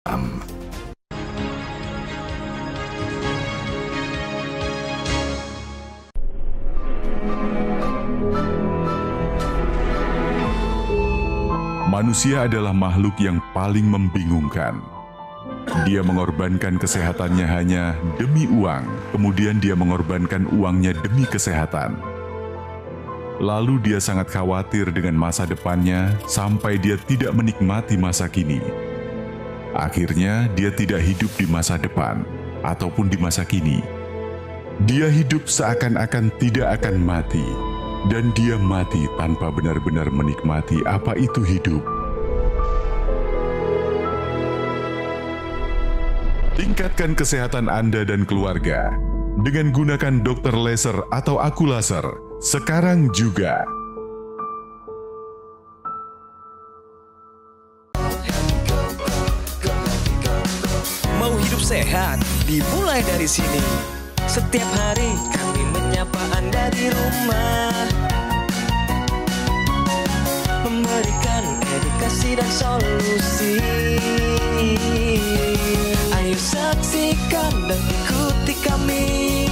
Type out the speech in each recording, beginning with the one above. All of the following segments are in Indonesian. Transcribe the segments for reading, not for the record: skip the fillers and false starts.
Manusia adalah makhluk yang paling membingungkan. Dia mengorbankan kesehatannya hanya demi uang, kemudian dia mengorbankan uangnya demi kesehatan. Lalu dia sangat khawatir dengan masa depannya sampai dia tidak menikmati masa kini. Akhirnya dia tidak hidup di masa depan ataupun di masa kini. Dia hidup seakan-akan tidak akan mati. Dan dia mati tanpa benar-benar menikmati apa itu hidup. Tingkatkan kesehatan Anda dan keluarga dengan gunakan dokter laser atau aku laser sekarang juga. Mau hidup sehat, dimulai dari sini. Setiap hari kami menyapa Anda di rumah, memberikan edukasi dan solusi. Ayo saksikan dan ikuti kami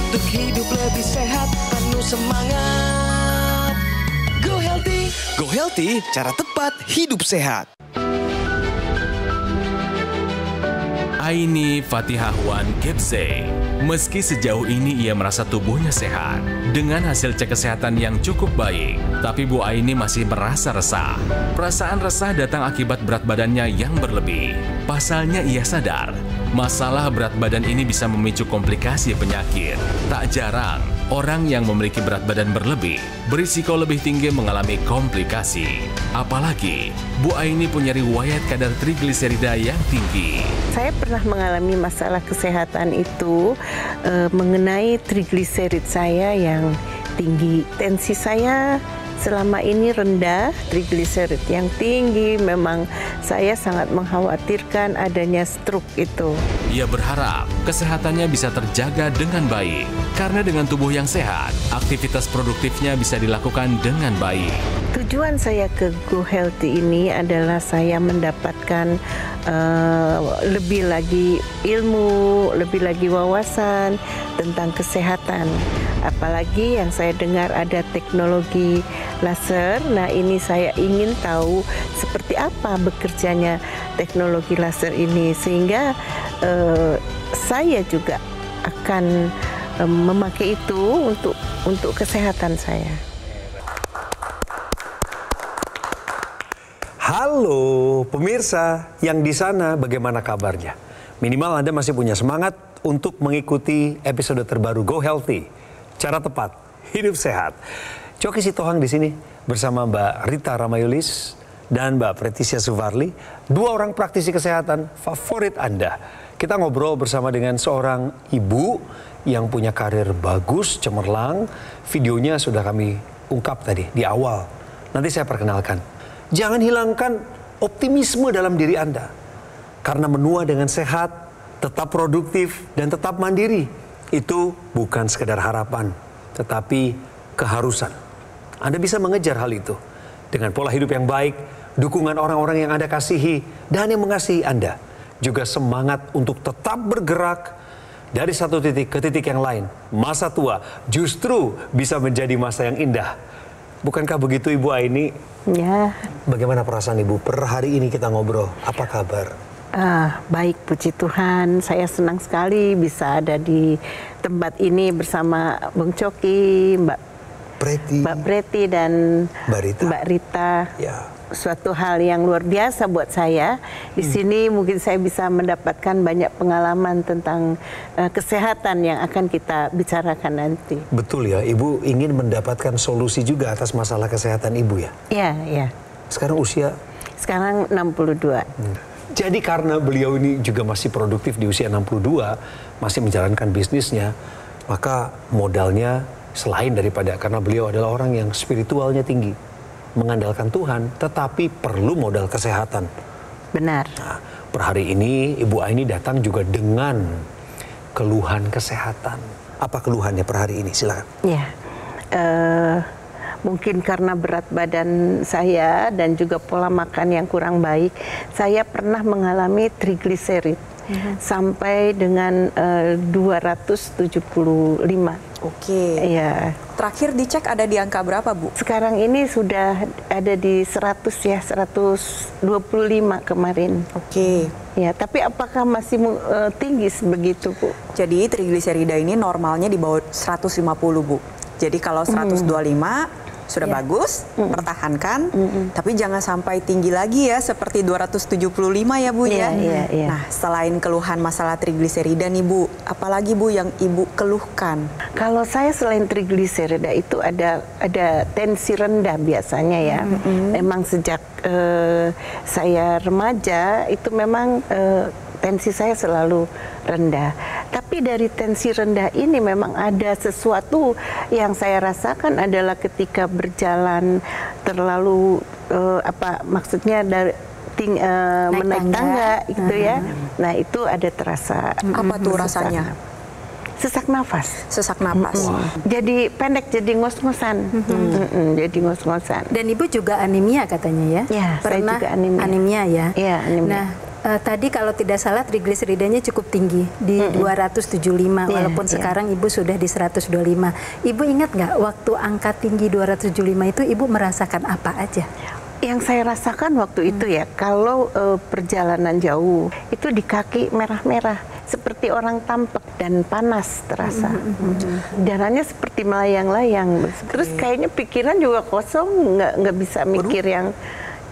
untuk hidup lebih sehat, penuh semangat. Go Healthy, cara tepat hidup sehat. Aini Fatihah Wan Kebse. Meski sejauh ini ia merasa tubuhnya sehat dengan hasil cek kesehatan yang cukup baik, tapi Bu Aini masih merasa resah. Perasaan resah datang akibat berat badannya yang berlebih. Pasalnya ia sadar, masalah berat badan ini bisa memicu komplikasi penyakit. Tak jarang, orang yang memiliki berat badan berlebih berisiko lebih tinggi mengalami komplikasi. Apalagi, Bu Aini punya riwayat kadar trigliserida yang tinggi. Saya pernah mengalami masalah kesehatan itu mengenai trigliserid saya yang tinggi. Tensi saya selama ini rendah, trigliserid yang tinggi. Memang saya sangat mengkhawatirkan adanya stroke itu. Ia berharap kesehatannya bisa terjaga dengan baik. Karena dengan tubuh yang sehat, aktivitas produktifnya bisa dilakukan dengan baik. Tujuan saya ke Go Healthy ini adalah saya mendapatkan lebih lagi ilmu, lebih lagi wawasan tentang kesehatan. Apalagi yang saya dengar ada teknologi laser. Nah, ini saya ingin tahu seperti apa bekerjanya teknologi laser ini, sehingga saya juga akan memakai itu untuk kesehatan saya. Halo pemirsa yang di sana, bagaimana kabarnya? Minimal Anda masih punya semangat untuk mengikuti episode terbaru Go Healthy, cara tepat hidup sehat. Coki Sitohang di sini bersama Mbak Rita Ramayulis dan Mbak Preticia Suvarli, dua orang praktisi kesehatan favorit Anda. Kita ngobrol bersama dengan seorang ibu yang punya karir bagus, cemerlang. Videonya sudah kami ungkap tadi di awal. Nanti saya perkenalkan. Jangan hilangkan optimisme dalam diri Anda. Karena menua dengan sehat, tetap produktif, dan tetap mandiri. Itu bukan sekedar harapan, tetapi keharusan. Anda bisa mengejar hal itu. Dengan pola hidup yang baik, dukungan orang-orang yang Anda kasihi, dan yang mengasihi Anda. Juga semangat untuk tetap bergerak dari satu titik ke titik yang lain. Masa tua justru bisa menjadi masa yang indah. Bukankah begitu Ibu Aini? Ya. Bagaimana perasaan Ibu per hari ini kita ngobrol? Apa kabar? Baik, puji Tuhan. Saya senang sekali bisa ada di tempat ini bersama Bung Coki, Mbak Preti dan Mbak Rita. Ya. Suatu hal yang luar biasa buat saya. Di sini mungkin saya bisa mendapatkan banyak pengalaman tentang kesehatan yang akan kita bicarakan nanti. Betul ya, Ibu ingin mendapatkan solusi juga atas masalah kesehatan Ibu ya? Iya, iya. Sekarang usia? Sekarang 62. Jadi karena beliau ini juga masih produktif di usia 62, masih menjalankan bisnisnya, maka modalnya selain daripada karena beliau adalah orang yang spiritualnya tinggi, mengandalkan Tuhan, tetapi perlu modal kesehatan. Benar. Nah, per hari ini Ibu Aini datang juga dengan keluhan kesehatan. Apa keluhannya per hari ini? Silakan. Ya, mungkin karena berat badan saya dan juga pola makan yang kurang baik, saya pernah mengalami trigliserid sampai dengan 275. Oke. Iya. Terakhir dicek ada di angka berapa, Bu? Sekarang ini sudah ada di 100 ya, 125 kemarin. Oke. Ya, tapi apakah masih tinggi sebegitu, Bu? Jadi trigliserida ini normalnya di bawah 150, Bu. Jadi kalau 125 sudah bagus, pertahankan, tapi jangan sampai tinggi lagi ya, seperti 275 ya Bu ya. Iya. Nah, selain keluhan masalah trigliserida nih Bu, apalagi Bu yang Ibu keluhkan? Kalau saya selain trigliserida itu ada tensi rendah biasanya ya. Memang sejak saya remaja itu memang tensi saya selalu rendah. Tapi dari tensi rendah ini memang ada sesuatu yang saya rasakan adalah ketika berjalan terlalu maksudnya dari menaik tangga gitu ya. Nah, itu ada terasa. Apa tuh rasanya? Sesak nafas. Sesak napas. Jadi pendek, jadi ngos-ngosan. Jadi ngos-ngosan. Dan Ibu juga anemia katanya ya? Ya, pernah saya juga anemia. ya? Iya, anemia. Nah, tadi kalau tidak salah trigliseridanya cukup tinggi di 275 walaupun sekarang Ibu sudah di 125. Ibu ingat nggak waktu angka tinggi 275 itu Ibu merasakan apa aja? Yang saya rasakan waktu itu ya, kalau perjalanan jauh itu di kaki merah-merah seperti orang tampek dan panas terasa. Darahnya seperti melayang-layang. Terus kayaknya pikiran juga kosong, nggak bisa mikir yang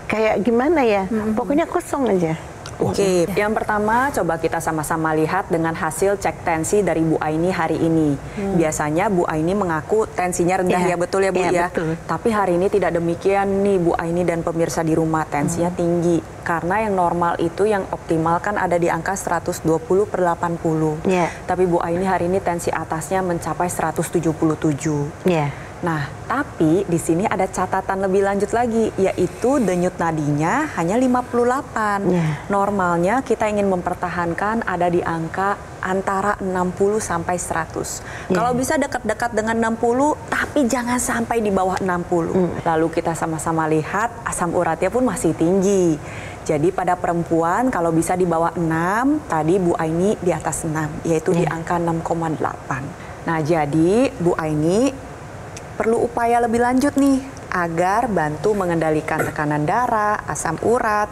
kayak gimana ya. Pokoknya kosong aja. Oke, yang pertama coba kita sama-sama lihat dengan hasil cek tensi dari Bu Aini hari ini. Biasanya Bu Aini mengaku tensinya rendah ya, betul ya Bu ya? Betul. Tapi hari ini tidak demikian nih Bu Aini dan pemirsa di rumah, tensinya tinggi. Karena yang normal itu yang optimal kan ada di angka 120/80. Tapi Bu Aini hari ini tensi atasnya mencapai 177. Nah, tapi di sini ada catatan lebih lanjut lagi, yaitu denyut nadinya hanya 58. Normalnya kita ingin mempertahankan ada di angka antara 60 sampai 100. Kalau bisa dekat-dekat dengan 60, tapi jangan sampai di bawah 60. Lalu kita sama-sama lihat asam uratnya pun masih tinggi. Jadi pada perempuan kalau bisa di bawah 6, tadi Bu Aini di atas 6, yaitu di angka 6,8. Nah, jadi Bu Aini perlu upaya lebih lanjut nih agar bantu mengendalikan tekanan darah, asam urat,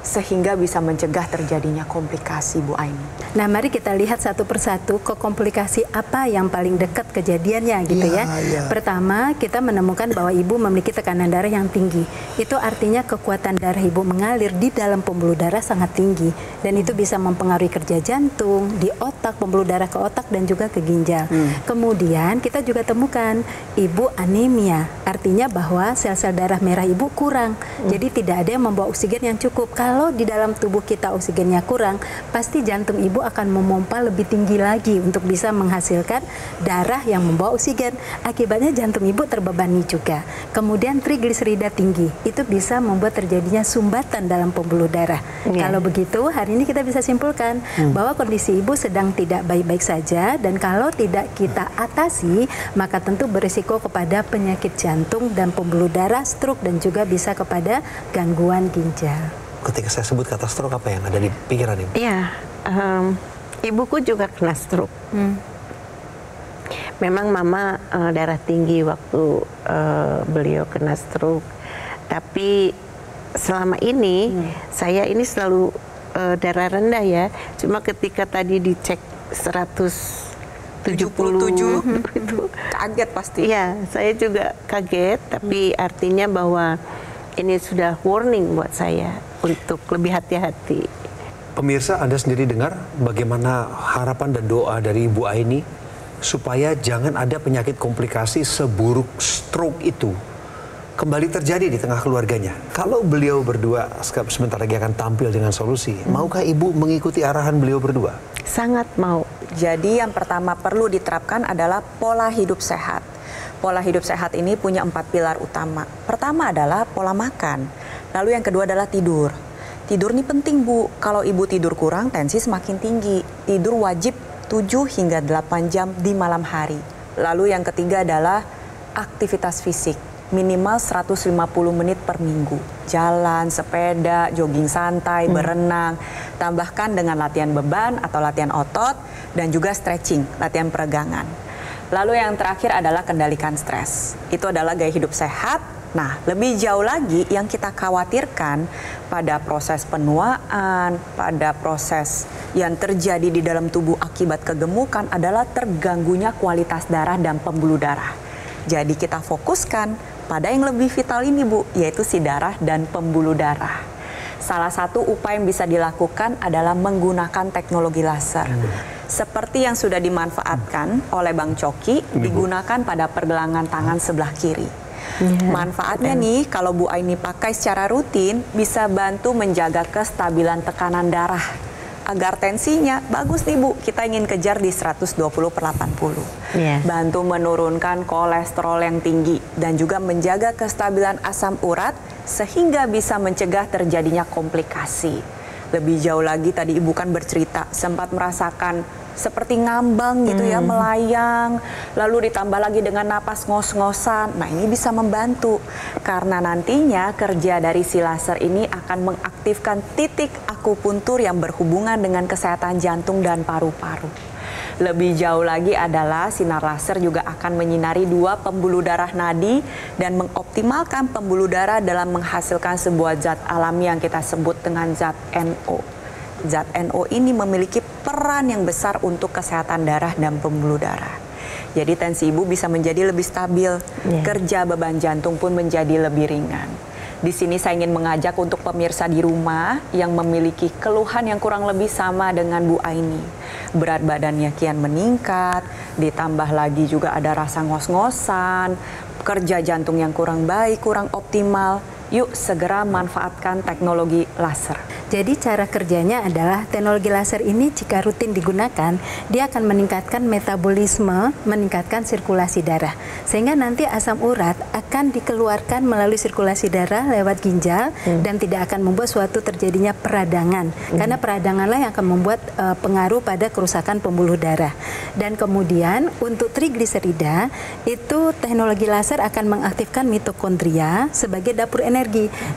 sehingga bisa mencegah terjadinya komplikasi Bu Aini. Nah, mari kita lihat satu persatu ke komplikasi apa yang paling dekat kejadiannya gitu ya. Pertama, kita menemukan bahwa Ibu memiliki tekanan darah yang tinggi. Itu artinya kekuatan darah Ibu mengalir di dalam pembuluh darah sangat tinggi. Dan itu bisa mempengaruhi kerja jantung, di otak, pembuluh darah ke otak dan juga ke ginjal. Kemudian kita juga temukan Ibu anemia. Artinya bahwa sel-sel darah merah Ibu kurang. Jadi tidak ada yang membawa oksigen yang cukup. Kalau di dalam tubuh kita oksigennya kurang, pasti jantung Ibu akan memompa lebih tinggi lagi untuk bisa menghasilkan darah yang membawa oksigen. Akibatnya jantung Ibu terbebani juga. Kemudian trigliserida tinggi, itu bisa membuat terjadinya sumbatan dalam pembuluh darah. Kalau begitu, hari ini kita bisa simpulkan bahwa kondisi Ibu sedang tidak baik-baik saja, dan kalau tidak kita atasi, maka tentu berisiko kepada penyakit jantung dan pembuluh darah, stroke, dan juga bisa kepada gangguan ginjal. Ketika saya sebut kata stroke, apa yang ada di pikiran Ibu? Iya, ibuku juga kena stroke. Memang mama darah tinggi waktu beliau kena stroke. Tapi selama ini saya ini selalu darah rendah ya. Cuma ketika tadi dicek 177 itu kaget pasti. Iya, saya juga kaget. Tapi artinya bahwa ini sudah warning buat saya untuk lebih hati-hati. Pemirsa, Anda sendiri dengar bagaimana harapan dan doa dari Ibu Aini supaya jangan ada penyakit komplikasi seburuk stroke itu kembali terjadi di tengah keluarganya. Kalau beliau berdua sebentar lagi akan tampil dengan solusi, maukah Ibu mengikuti arahan beliau berdua? Sangat mau. Jadi yang pertama perlu diterapkan adalah pola hidup sehat. Pola hidup sehat ini punya 4 pilar utama. Pertama adalah pola makan. Lalu yang kedua adalah tidur. Tidur ini penting Bu. Kalau Ibu tidur kurang, tensi semakin tinggi. Tidur wajib 7 hingga 8 jam di malam hari. Lalu yang ketiga adalah aktivitas fisik. minimal 150 menit per minggu. Jalan, sepeda, jogging santai, berenang. Tambahkan dengan latihan beban atau latihan otot dan juga stretching, latihan peregangan. Lalu yang terakhir adalah kendalikan stres. Itu adalah gaya hidup sehat. Nah, lebih jauh lagi yang kita khawatirkan pada proses penuaan, pada proses yang terjadi di dalam tubuh akibat kegemukan adalah terganggunya kualitas darah dan pembuluh darah. Jadi kita fokuskan pada yang lebih vital ini, Bu, yaitu si darah dan pembuluh darah. Salah satu upaya yang bisa dilakukan adalah menggunakan teknologi laser. Seperti yang sudah dimanfaatkan oleh Bang Coki, digunakan pada pergelangan tangan sebelah kiri. Manfaatnya nih, kalau Bu Aini pakai secara rutin, bisa bantu menjaga kestabilan tekanan darah. Agar tensinya bagus nih Bu, kita ingin kejar di 120/80. Bantu menurunkan kolesterol yang tinggi dan juga menjaga kestabilan asam urat sehingga bisa mencegah terjadinya komplikasi. Lebih jauh lagi tadi Ibu kan bercerita sempat merasakan seperti ngambang gitu ya, melayang, lalu ditambah lagi dengan napas ngos-ngosan. Nah, ini bisa membantu karena nantinya kerja dari si laser ini akan mengaktifkan titik akupuntur yang berhubungan dengan kesehatan jantung dan paru-paru. Lebih jauh lagi adalah sinar laser juga akan menyinari 2 pembuluh darah nadi dan mengoptimalkan pembuluh darah dalam menghasilkan sebuah zat alami yang kita sebut dengan zat NO. Zat NO ini memiliki peran yang besar untuk kesehatan darah dan pembuluh darah. Jadi tensi Ibu bisa menjadi lebih stabil, kerja beban jantung pun menjadi lebih ringan. Di sini saya ingin mengajak untuk pemirsa di rumah yang memiliki keluhan yang kurang lebih sama dengan Bu Aini. Berat badannya kian meningkat, ditambah lagi juga ada rasa ngos-ngosan, kerja jantung yang kurang baik, kurang optimal. Yuk segera manfaatkan teknologi laser. Jadi cara kerjanya adalah teknologi laser ini jika rutin digunakan, dia akan meningkatkan metabolisme, meningkatkan sirkulasi darah. Sehingga nanti asam urat akan dikeluarkan melalui sirkulasi darah lewat ginjal dan tidak akan membuat suatu terjadinya peradangan. Karena peradanganlah yang akan membuat pengaruh pada kerusakan pembuluh darah. Dan kemudian untuk trigliserida, itu teknologi laser akan mengaktifkan mitokondria sebagai dapur energi.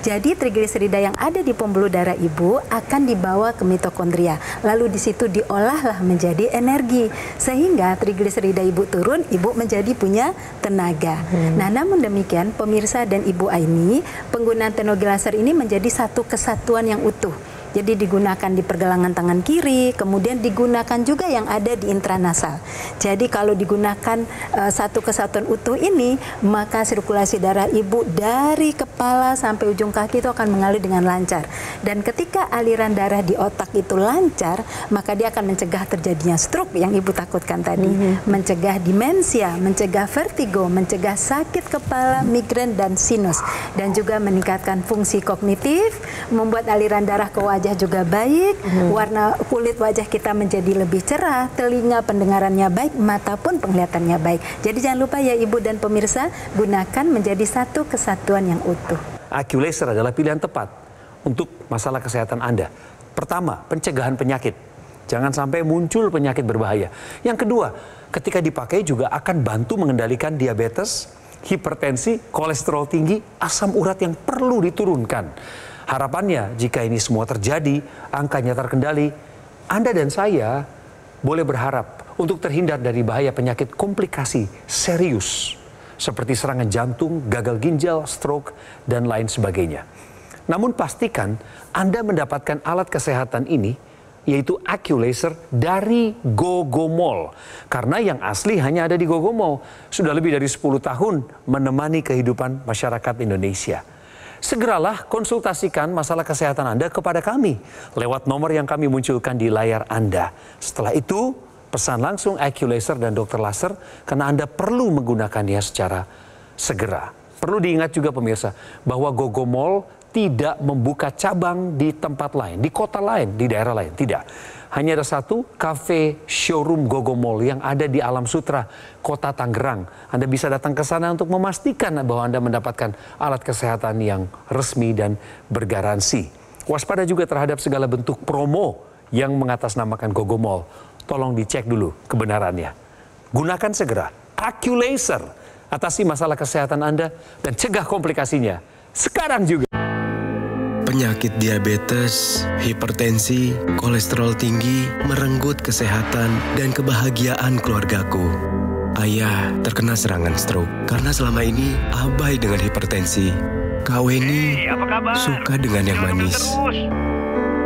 Jadi trigliserida yang ada di pembuluh darah Ibu akan dibawa ke mitokondria, lalu di situ diolahlah menjadi energi sehingga trigliserida Ibu turun, Ibu menjadi punya tenaga. Nah, namun demikian pemirsa dan Ibu Aini, penggunaan teknologi laser ini menjadi satu kesatuan yang utuh. Jadi digunakan di pergelangan tangan kiri, kemudian digunakan juga yang ada di intranasal. Jadi kalau digunakan satu kesatuan utuh ini, maka sirkulasi darah Ibu dari kepala sampai ujung kaki itu akan mengalir dengan lancar. Dan ketika aliran darah di otak itu lancar, maka dia akan mencegah terjadinya stroke yang Ibu takutkan tadi, mencegah demensia, mencegah vertigo, mencegah sakit kepala, migrain dan sinus, dan juga meningkatkan fungsi kognitif, membuat aliran darah ke wajah juga baik, warna kulit wajah kita menjadi lebih cerah, telinga pendengarannya baik, mata pun penglihatannya baik. Jadi jangan lupa ya Ibu dan pemirsa, gunakan menjadi satu kesatuan yang utuh. AccuLaser adalah pilihan tepat untuk masalah kesehatan Anda. Pertama, pencegahan penyakit. Jangan sampai muncul penyakit berbahaya. Yang kedua, ketika dipakai juga akan bantu mengendalikan diabetes, hipertensi, kolesterol tinggi, asam urat yang perlu diturunkan. Harapannya jika ini semua terjadi, angkanya terkendali, Anda dan saya boleh berharap untuk terhindar dari bahaya penyakit komplikasi serius seperti serangan jantung, gagal ginjal, stroke, dan lain sebagainya. Namun pastikan Anda mendapatkan alat kesehatan ini, yaitu AccuLaser dari Gogomall. Karena yang asli hanya ada di Gogomall. Sudah lebih dari 10 tahun menemani kehidupan masyarakat Indonesia. Segeralah konsultasikan masalah kesehatan Anda kepada kami lewat nomor yang kami munculkan di layar Anda. Setelah itu, pesan langsung AccuLaser dan dokter laser karena Anda perlu menggunakannya secara segera. Perlu diingat juga pemirsa bahwa Gogomall tidak membuka cabang di tempat lain, di kota lain, di daerah lain. Tidak. Hanya ada satu cafe showroom Gogomall yang ada di Alam Sutra, Kota Tangerang. Anda bisa datang ke sana untuk memastikan bahwa Anda mendapatkan alat kesehatan yang resmi dan bergaransi. Waspada juga terhadap segala bentuk promo yang mengatasnamakan Gogomall. Tolong dicek dulu kebenarannya. Gunakan segera AccuLaser Atasi masalah kesehatan Anda dan cegah komplikasinya sekarang juga. Penyakit diabetes, hipertensi, kolesterol tinggi merenggut kesehatan dan kebahagiaan keluargaku. Ayah terkena serangan stroke karena selama ini abai dengan hipertensi. Kak Weni suka dengan yang manis.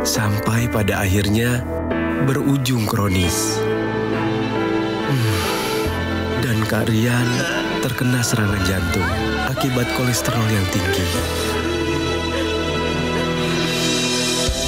Sampai pada akhirnya berujung kronis. Dan Kak Rian terkena serangan jantung akibat kolesterol yang tinggi.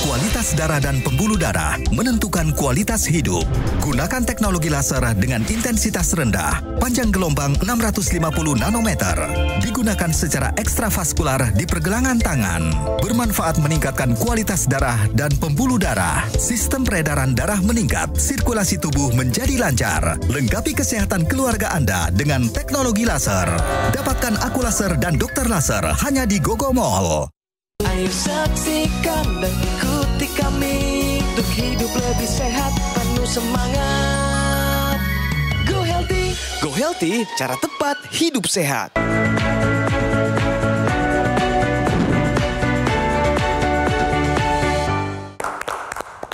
Kualitas darah dan pembuluh darah menentukan kualitas hidup. Gunakan teknologi laser dengan intensitas rendah, panjang gelombang 650 nanometer. Digunakan secara ekstravaskular di pergelangan tangan. Bermanfaat meningkatkan kualitas darah dan pembuluh darah. Sistem peredaran darah meningkat, sirkulasi tubuh menjadi lancar. Lengkapi kesehatan keluarga Anda dengan teknologi laser. Dapatkan aku laser dan dokter laser hanya di Gogo Mall. Ayo saksikan dan ikuti kami untuk hidup lebih sehat, penuh semangat. Go Healthy, Go Healthy, cara tepat hidup sehat.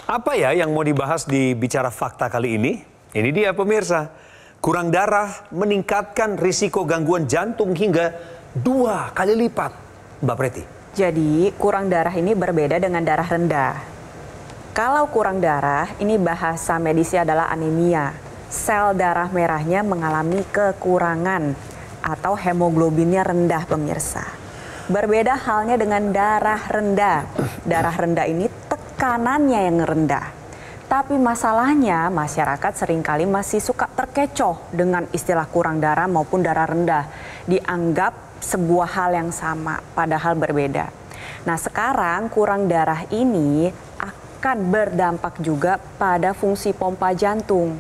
Apa ya yang mau dibahas di Bicara Fakta kali ini? Ini dia pemirsa. Kurang darah meningkatkan risiko gangguan jantung hingga 2 kali lipat. Mbak Preti. Jadi kurang darah ini berbeda dengan darah rendah. Kalau kurang darah, ini bahasa medisnya adalah anemia. Sel darah merahnya mengalami kekurangan atau hemoglobinnya rendah pemirsa. Berbeda halnya dengan darah rendah. Darah rendah ini tekanannya yang rendah. Tapi masalahnya masyarakat seringkali masih suka terkecoh dengan istilah kurang darah maupun darah rendah. Dianggap sebuah hal yang sama, padahal berbeda. Nah sekarang kurang darah ini akan berdampak juga pada fungsi pompa jantung.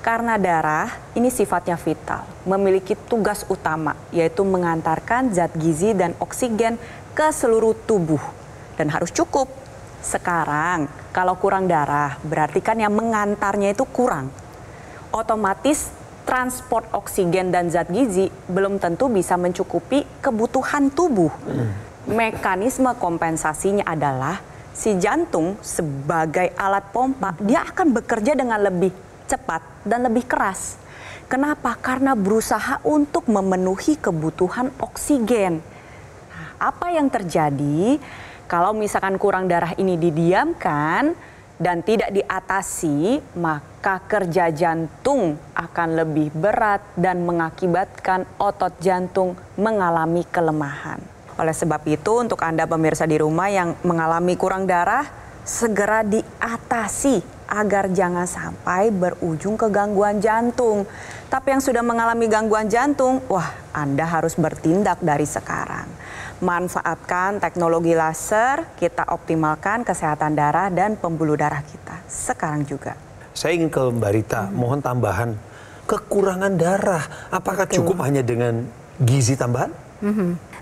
Karena darah ini sifatnya vital, memiliki tugas utama yaitu mengantarkan zat gizi dan oksigen ke seluruh tubuh. Dan harus cukup. Sekarang kalau kurang darah berarti kan yang mengantarnya itu kurang. Otomatis transport oksigen dan zat gizi belum tentu bisa mencukupi kebutuhan tubuh. Mekanisme kompensasinya adalah si jantung sebagai alat pompa, dia akan bekerja dengan lebih cepat dan lebih keras. Kenapa? Karena berusaha untuk memenuhi kebutuhan oksigen. Apa yang terjadi kalau misalkan kurang darah ini didiamkan dan tidak diatasi, maka kerja jantung akan lebih berat dan mengakibatkan otot jantung mengalami kelemahan. Oleh sebab itu, untuk Anda pemirsa di rumah yang mengalami kurang darah, segera diatasi agar jangan sampai berujung ke gangguan jantung. Tapi yang sudah mengalami gangguan jantung, wah, Anda harus bertindak dari sekarang. Manfaatkan teknologi laser, kita optimalkan kesehatan darah dan pembuluh darah kita sekarang juga. Saya ingin ke Mbak Rita, mohon tambahan. Kekurangan darah, apakah cukup hanya dengan gizi tambahan?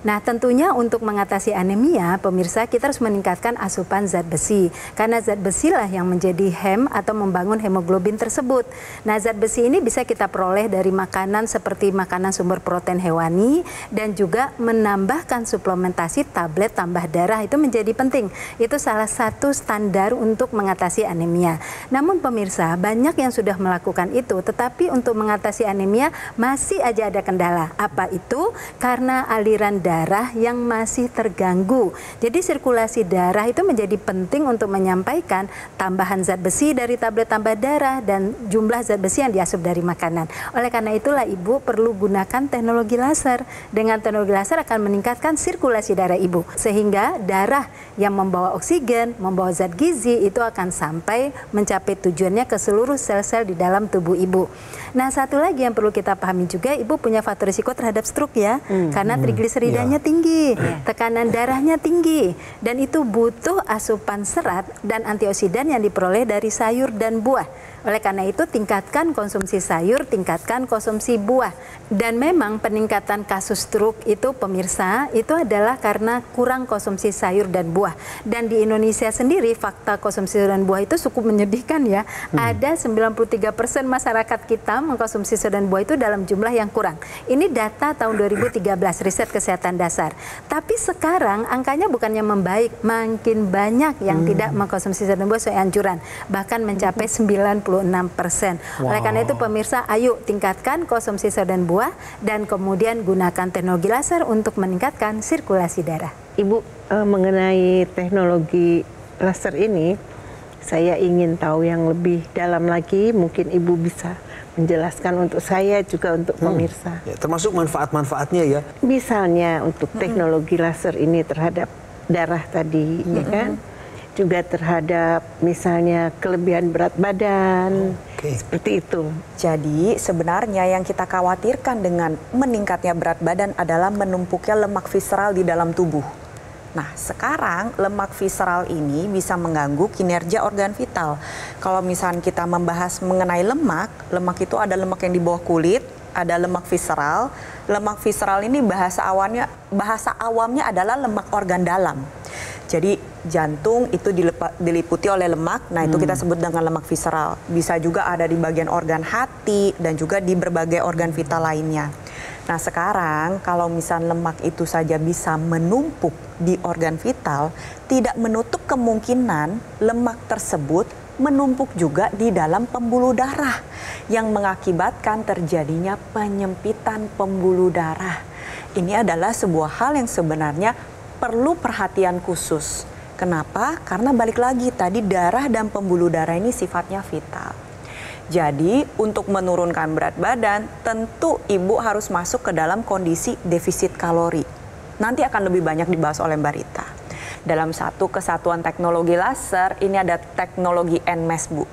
Nah tentunya untuk mengatasi anemia, pemirsa kita harus meningkatkan asupan zat besi. Karena zat besilah yang menjadi atau membangun hemoglobin tersebut. Nah zat besi ini bisa kita peroleh dari makanan seperti makanan sumber protein hewani. Dan juga menambahkan suplementasi tablet tambah darah itu menjadi penting. Itu salah satu standar untuk mengatasi anemia. Namun pemirsa banyak yang sudah melakukan itu. Tetapi untuk mengatasi anemia masih aja ada kendala. Apa itu? Karena aliran darah yang masih terganggu. Jadi sirkulasi darah itu menjadi penting untuk menyampaikan tambahan zat besi dari tablet tambah darah dan jumlah zat besi yang diasup dari makanan. Oleh karena itulah Ibu perlu gunakan teknologi laser. Dengan teknologi laser akan meningkatkan sirkulasi darah Ibu. Sehingga darah yang membawa oksigen, membawa zat gizi itu akan sampai mencapai tujuannya ke seluruh sel-sel di dalam tubuh Ibu. Nah satu lagi yang perlu kita pahami juga, Ibu punya faktor risiko terhadap stroke ya. Karena trigliseridanya tinggi, tekanan darahnya tinggi, dan itu butuh asupan serat dan antioksidan yang diperoleh dari sayur dan buah. Oleh karena itu tingkatkan konsumsi sayur, tingkatkan konsumsi buah. Dan memang peningkatan kasus stroke itu pemirsa itu adalah karena kurang konsumsi sayur dan buah. Dan di Indonesia sendiri fakta konsumsi sayur dan buah itu cukup menyedihkan ya. Ada 93% masyarakat kita mengkonsumsi sayur dan buah itu dalam jumlah yang kurang. Ini data tahun 2013 riset kesehatan dasar. Tapi sekarang angkanya bukannya membaik, makin banyak yang tidak mengkonsumsi sayur dan buah sesuai anjuran, bahkan mencapai 96%. Oleh karena itu pemirsa, ayo tingkatkan konsumsi sayur dan buah dan kemudian gunakan teknologi laser untuk meningkatkan sirkulasi darah. Ibu, mengenai teknologi laser ini, saya ingin tahu yang lebih dalam lagi. Mungkin Ibu bisa menjelaskan untuk saya juga untuk pemirsa. Ya, termasuk manfaat-manfaatnya ya. Misalnya untuk teknologi laser ini terhadap darah tadi, ya kan? Juga terhadap misalnya kelebihan berat badan, seperti itu. Jadi sebenarnya yang kita khawatirkan dengan meningkatnya berat badan adalah menumpuknya lemak visceral di dalam tubuh. Nah sekarang lemak visceral ini bisa mengganggu kinerja organ vital. Kalau misalnya kita membahas mengenai lemak itu ada lemak yang di bawah kulit, ada lemak visceral. Lemak visceral ini bahasa awamnya adalah lemak organ dalam. Jadi jantung itu diliputi oleh lemak, nah itu kita sebut dengan lemak visceral. Bisa juga ada di bagian organ hati dan juga di berbagai organ vital lainnya. Nah sekarang kalau misalnya lemak itu saja bisa menumpuk di organ vital, tidak menutup kemungkinan lemak tersebut menumpuk juga di dalam pembuluh darah yang mengakibatkan terjadinya penyempitan pembuluh darah. Ini adalah sebuah hal yang sebenarnya perlu perhatian khusus. Kenapa? Karena balik lagi tadi darah dan pembuluh darah ini sifatnya vital. Jadi untuk menurunkan berat badan tentu ibu harus masuk ke dalam kondisi defisit kalori. Nanti akan lebih banyak dibahas oleh Mbak Rita. Dalam satu kesatuan teknologi laser ini ada teknologi NMES Bu.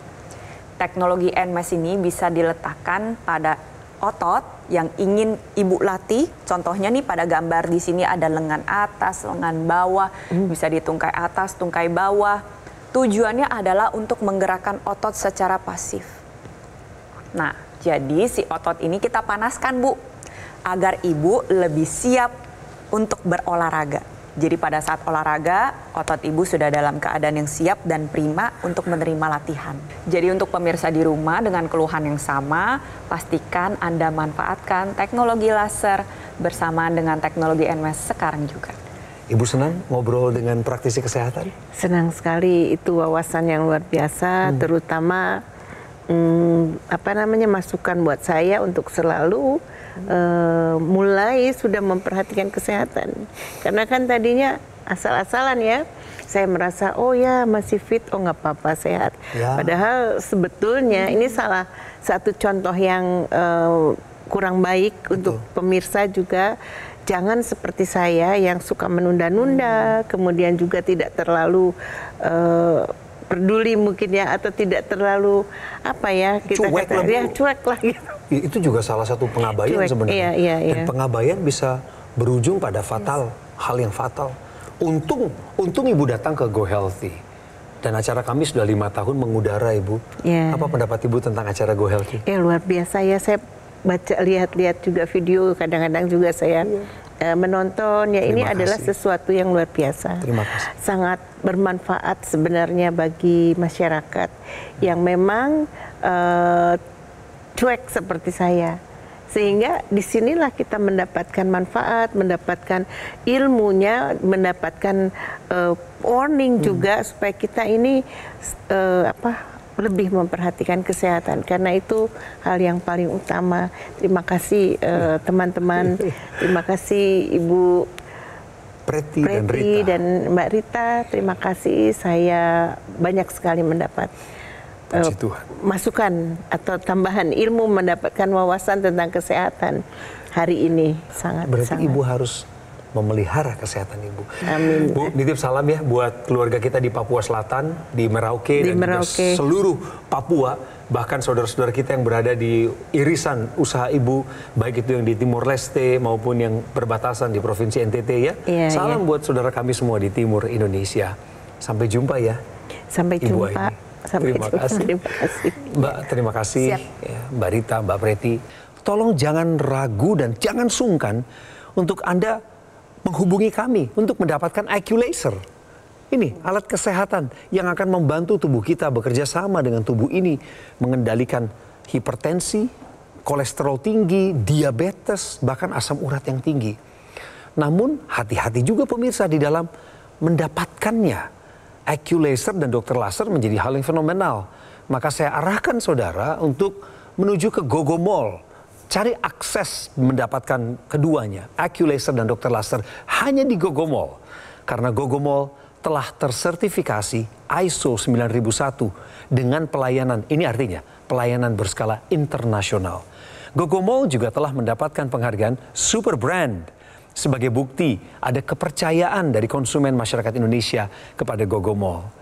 Teknologi NMES ini bisa diletakkan pada otot yang ingin ibu latih. Contohnya nih pada gambar di sini ada lengan atas, lengan bawah, bisa di tungkai atas, tungkai bawah. Tujuannya adalah untuk menggerakkan otot secara pasif. Nah, jadi si otot ini kita panaskan Bu, agar ibu lebih siap untuk berolahraga. Jadi pada saat olahraga, otot ibu sudah dalam keadaan yang siap dan prima untuk menerima latihan. Jadi untuk pemirsa di rumah dengan keluhan yang sama, pastikan Anda manfaatkan teknologi laser bersamaan dengan teknologi NMES sekarang juga. Ibu senang ngobrol dengan praktisi kesehatan? Senang sekali, itu wawasan yang luar biasa, terutama masukan buat saya untuk selalu mulai sudah memperhatikan kesehatan. Karena kan tadinya asal-asalan ya, saya merasa oh ya masih fit, oh nggak apa-apa sehat. Ya. Padahal sebetulnya ini salah satu contoh yang kurang baik. Betul. Untuk pemirsa juga. Jangan seperti saya yang suka menunda-nunda, kemudian juga tidak terlalu peduli mungkin ya, atau tidak terlalu cuek lah gitu. Itu juga salah satu pengabaian sebenarnya. Iya. Dan pengabaian bisa berujung pada fatal, hal yang fatal. Untung ibu datang ke Go Healthy. Dan acara kami sudah 5 tahun mengudara ibu. Yeah. Apa pendapat ibu tentang acara Go Healthy? Luar biasa ya, saya baca lihat juga video, kadang-kadang juga saya menonton ya. Ini adalah sesuatu yang luar biasa. Terima kasih. Sangat bermanfaat sebenarnya bagi masyarakat yang memang cuek seperti saya. Sehingga disinilah kita mendapatkan manfaat, mendapatkan ilmunya, mendapatkan warning juga supaya kita ini lebih memperhatikan kesehatan, karena itu hal yang paling utama. Terima kasih teman-teman, terima kasih Ibu Preti dan Mbak Rita, terima kasih. Saya banyak sekali mendapat masukan atau tambahan ilmu, mendapatkan wawasan tentang kesehatan hari ini. Berarti Ibu harus memelihara kesehatan ibu. Amin. Bu, nitip salam ya buat keluarga kita di Papua Selatan, di Merauke, dan juga seluruh Papua, bahkan saudara-saudara kita yang berada di irisan usaha ibu, baik itu yang di Timur Leste maupun yang berbatasan di Provinsi NTT ya. Salam buat saudara kami semua di Timur Indonesia. Sampai jumpa ya. Sampai jumpa. Terima kasih. Mbak, terima kasih. Ya, Mbak Rita, Mbak Preti. Tolong jangan ragu dan jangan sungkan untuk Anda menghubungi kami untuk mendapatkan IQ Laser. Ini alat kesehatan yang akan membantu tubuh kita bekerja sama dengan tubuh ini, mengendalikan hipertensi, kolesterol tinggi, diabetes, bahkan asam urat yang tinggi. Namun hati-hati juga pemirsa di dalam mendapatkannya. IQ Laser dan dokter laser menjadi hal yang fenomenal. Maka saya arahkan saudara untuk menuju ke Gogo Mall. Cari akses mendapatkan keduanya, IQ Laser dan dokter laser, hanya di Gogo Mall. Karena Gogo Mall telah tersertifikasi ISO 9001 dengan pelayanan, ini artinya pelayanan berskala internasional. Gogo Mall juga telah mendapatkan penghargaan Super Brand. Sebagai bukti ada kepercayaan dari konsumen masyarakat Indonesia kepada Gogo Mall.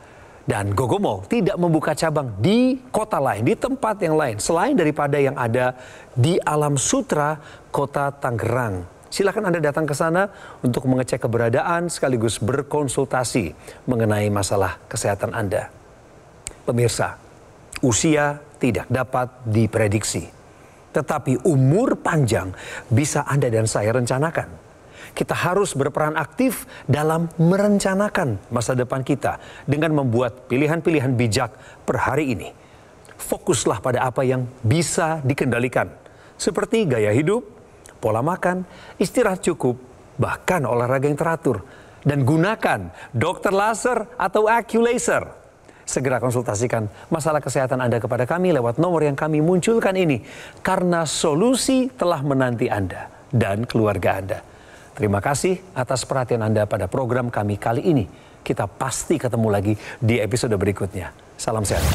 Dan Gogo Mall tidak membuka cabang di kota lain, di tempat yang lain, selain daripada yang ada di Alam Sutra, Kota Tangerang. Silakan Anda datang ke sana untuk mengecek keberadaan sekaligus berkonsultasi mengenai masalah kesehatan Anda. Pemirsa, usia tidak dapat diprediksi. Tetapi umur panjang bisa Anda dan saya rencanakan. Kita harus berperan aktif dalam merencanakan masa depan kita dengan membuat pilihan-pilihan bijak per hari ini. Fokuslah pada apa yang bisa dikendalikan, seperti gaya hidup, pola makan, istirahat cukup, bahkan olahraga yang teratur. Dan gunakan dokter laser atau IQ Laser. Segera konsultasikan masalah kesehatan Anda kepada kami lewat nomor yang kami munculkan ini. Karena solusi telah menanti Anda dan keluarga Anda. Terima kasih atas perhatian Anda pada program kami kali ini. Kita pasti ketemu lagi di episode berikutnya. Salam sehat.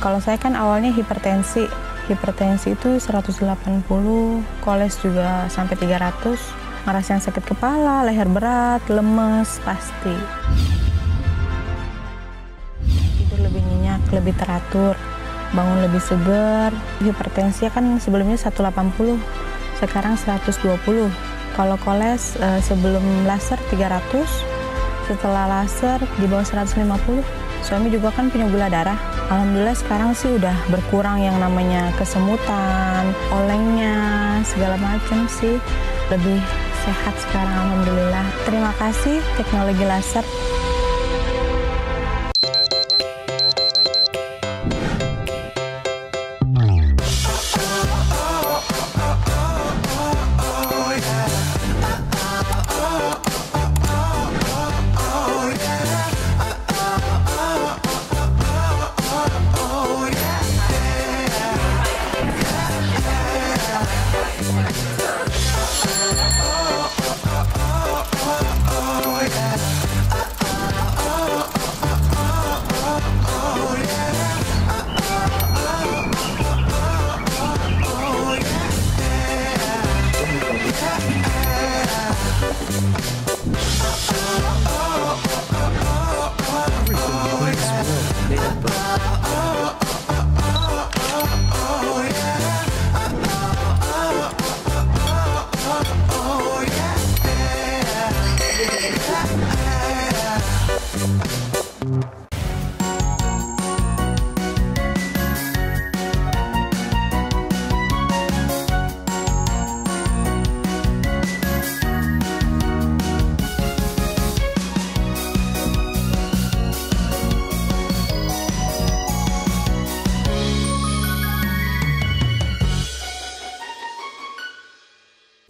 Kalau saya kan awalnya hipertensi. Hipertensi itu 180, koles juga sampai 300. Ngerasain sakit kepala, leher berat, lemes, pasti. Tidur lebih nyenyak, lebih teratur, bangun lebih segar. Hipertensi kan sebelumnya 180. Sekarang 120. Kalau koles sebelum laser 300, setelah laser di bawah 150. Suami juga kan punya gula darah. Alhamdulillah sekarang sih udah berkurang yang namanya kesemutan, olengnya, segala macam sih. Lebih sehat sekarang alhamdulillah. Terima kasih teknologi laser.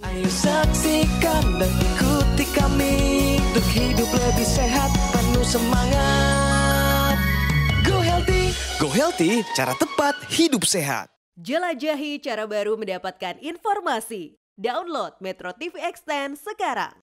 Ayo saksikan dan ikuti kami untuk hidup lebih sehat, penuh semangat. Go Healthy, cara tepat hidup sehat. Jelajahi cara baru mendapatkan informasi. Download Metro TV Extend sekarang.